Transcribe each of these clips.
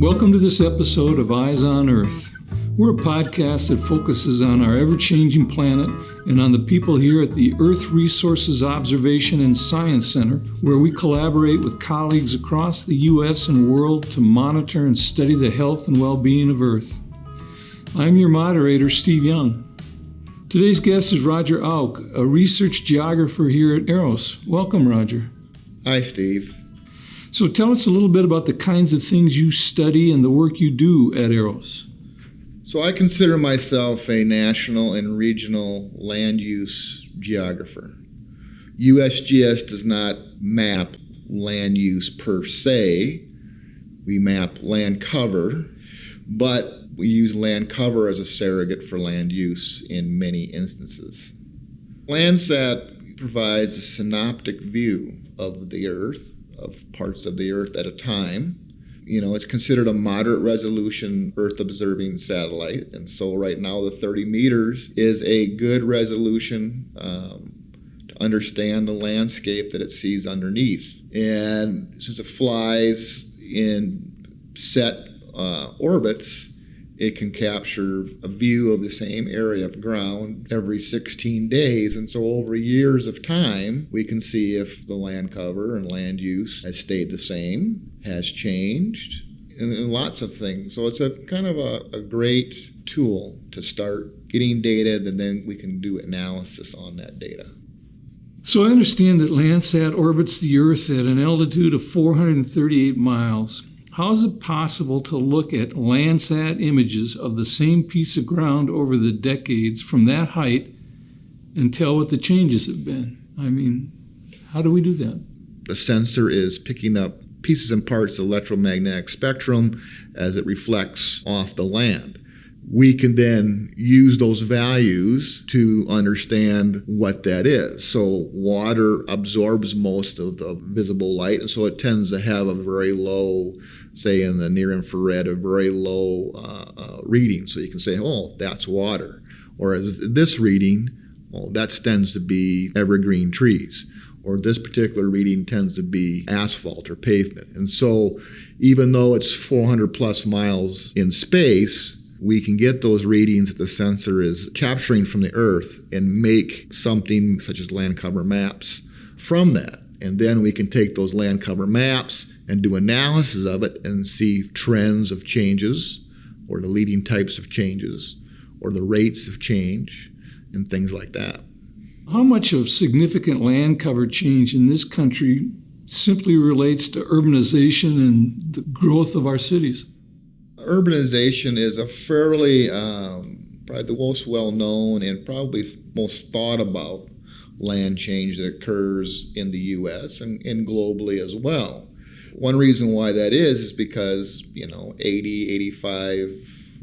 Welcome to this episode of Eyes on Earth. We're a podcast that focuses on our ever-changing planet and on the people here at the Earth Resources Observation and Science Center, where we collaborate with colleagues across the U.S. and world to monitor and study the health and well-being of Earth. I'm your moderator, Steve Young. Today's guest is Roger Auch, a research geographer here at EROS. Welcome, Roger. Hi, Steve. So tell us a little bit about the kinds of things you study and the work you do at EROS. So I consider myself a national and regional land use geographer. USGS does not map land use per se. We map land cover, but we use land cover as a surrogate for land use in many instances. Landsat provides a synoptic view of the Earth, of parts of the Earth at a time. It's considered a moderate resolution Earth observing satellite. And so right now the 30 meters is a good resolution to understand the landscape that it sees underneath. And since it flies in set orbits, it can capture a view of the same area of ground every 16 days. And so over years of time, we can see if the land cover and land use has stayed the same, has changed, and lots of things. So it's a kind of a great tool to start getting data, and then we can do analysis on that data. So I understand that Landsat orbits the Earth at an altitude of 438 miles. How is it possible to look at Landsat images of the same piece of ground over the decades from that height and tell what the changes have been? I mean, how do we do that? The sensor is picking up pieces and parts of the electromagnetic spectrum as it reflects off the land. We can then use those values to understand what that is. So water absorbs most of the visible light, and so it tends to have a very low, say in the near infrared, a very low reading. So you can say, oh, that's water. Whereas this reading, well, that tends to be evergreen trees. Or this particular reading tends to be asphalt or pavement. And so even though it's 400 plus miles in space, we can get those readings that the sensor is capturing from the Earth and make something such as land cover maps from that. And then we can take those land cover maps and do analysis of it and see trends of changes or the leading types of changes or the rates of change and things like that. How much of significant land cover change in this country simply relates to urbanization and the growth of our cities? Urbanization is a fairly, probably the most well-known and probably most thought about land change that occurs in the U.S. and globally as well. One reason why that is because, 80, 85,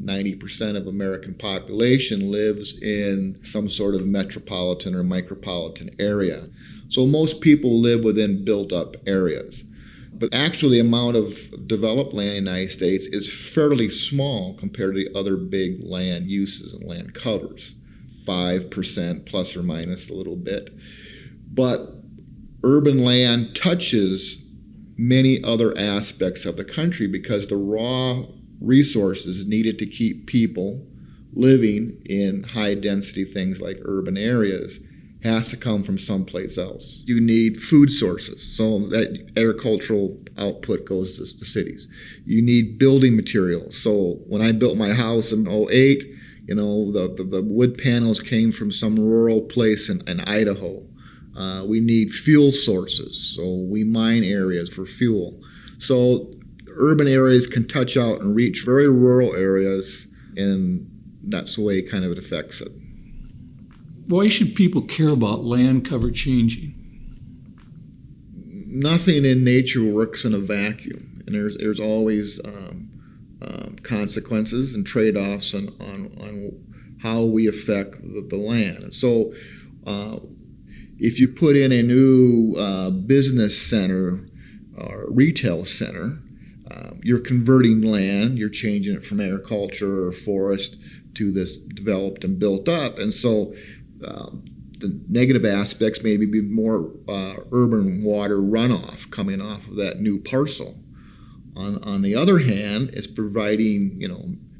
90% of American population lives in some sort of metropolitan or micropolitan area. So most people live within built-up areas. But actually, the amount of developed land in the United States is fairly small compared to the other big land uses and land covers, 5% plus or minus a little bit. But urban land touches many other aspects of the country because the raw resources needed to keep people living in high-density things like urban areas has to come from someplace else. You need food sources, so that agricultural output goes to the cities. You need building materials. So when I built my house in 2008, the wood panels came from some rural place in Idaho. We need fuel sources, so we mine areas for fuel. So urban areas can touch out and reach very rural areas, and that's the way kind of it affects it. Why should people care about land cover changing? Nothing in nature works in a vacuum, and there's always consequences and trade-offs on how we affect the land. And so if you put in a new business center or retail center, you're converting land, you're changing it from agriculture or forest to this developed and built up. And so the negative aspects maybe be more urban water runoff coming off of that new parcel. On the other hand, it's providing,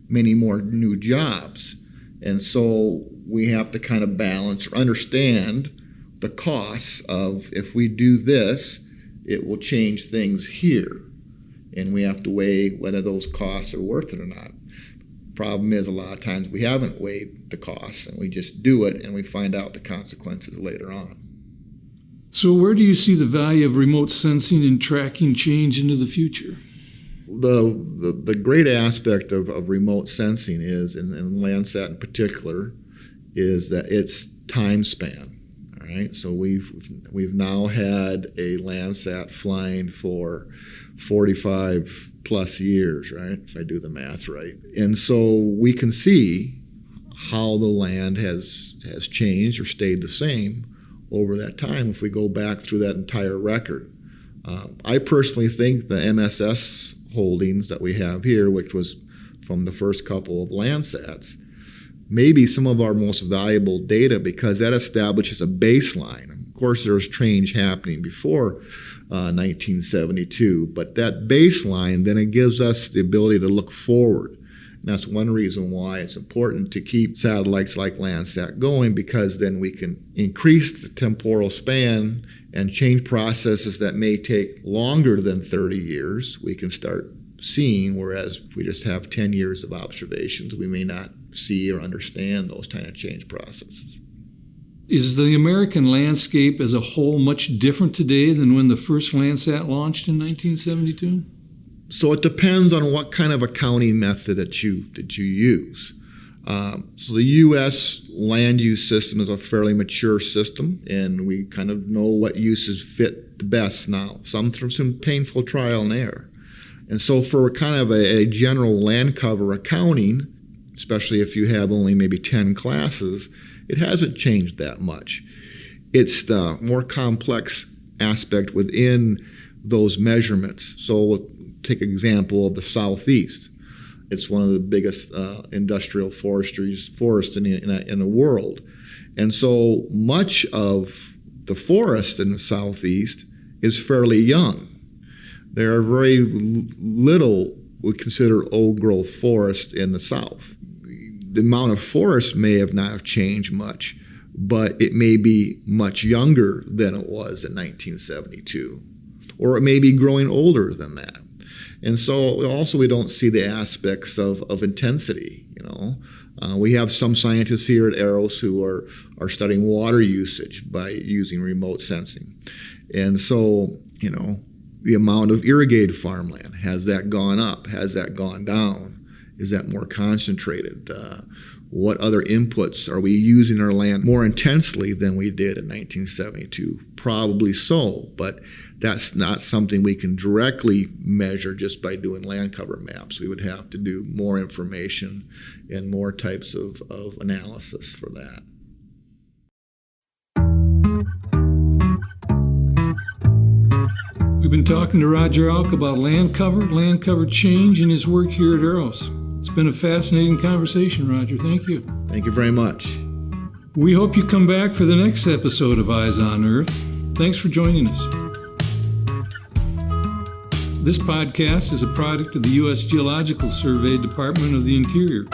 many more new jobs. And so we have to kind of balance or understand the costs of, if we do this, it will change things here. And we have to weigh whether those costs are worth it or not. Problem is, a lot of times we haven't weighed the costs and we just do it and we find out the consequences later on. So where do you see the value of remote sensing and tracking change into the future? The great aspect of remote sensing is, and Landsat in particular, is that it's time span. All right, so we've now had a Landsat flying for 45 plus years, right? If I do the math right, and so we can see how the land has changed or stayed the same over that time if we go back through that entire record. I personally think the MSS holdings that we have here, which was from the first couple of Landsats, may be some of our most valuable data because that establishes a baseline. Of course, there was change happening before 1972, but that baseline, then it gives us the ability to look forward. And that's one reason why it's important to keep satellites like Landsat going, because then we can increase the temporal span and change processes that may take longer than 30 years. We can start seeing, whereas if we just have 10 years of observations, we may not see or understand those kind of change processes. Is the American landscape as a whole much different today than when the first Landsat launched in 1972? So it depends on what kind of accounting method that you use. So the U.S. land use system is a fairly mature system, and we kind of know what uses fit the best now, some through some painful trial and error. And so for kind of a general land cover accounting, especially if you have only maybe 10 classes, it hasn't changed that much. It's the more complex aspect within those measurements. So we'll take an example of the Southeast. It's one of the biggest industrial forests in the world. And so much of the forest in the Southeast is fairly young. There are very little we consider old growth forest in the South. The amount of forest may have not changed much, but it may be much younger than it was in 1972, or it may be growing older than that. And so also we don't see the aspects of intensity. We have some scientists here at EROS who are studying water usage by using remote sensing. And so, the amount of irrigated farmland, has that gone up? Has that gone down? Is that more concentrated? What other inputs are we using our land more intensely than we did in 1972? Probably so, but that's not something we can directly measure just by doing land cover maps. We would have to do more information and more types of analysis for that. We've been talking to Roger Auch about land cover change, and his work here at EROS. It's been a fascinating conversation, Roger. Thank you. Thank you very much. We hope you come back for the next episode of Eyes on Earth. Thanks for joining us. This podcast is a product of the U.S. Geological Survey, Department of the Interior.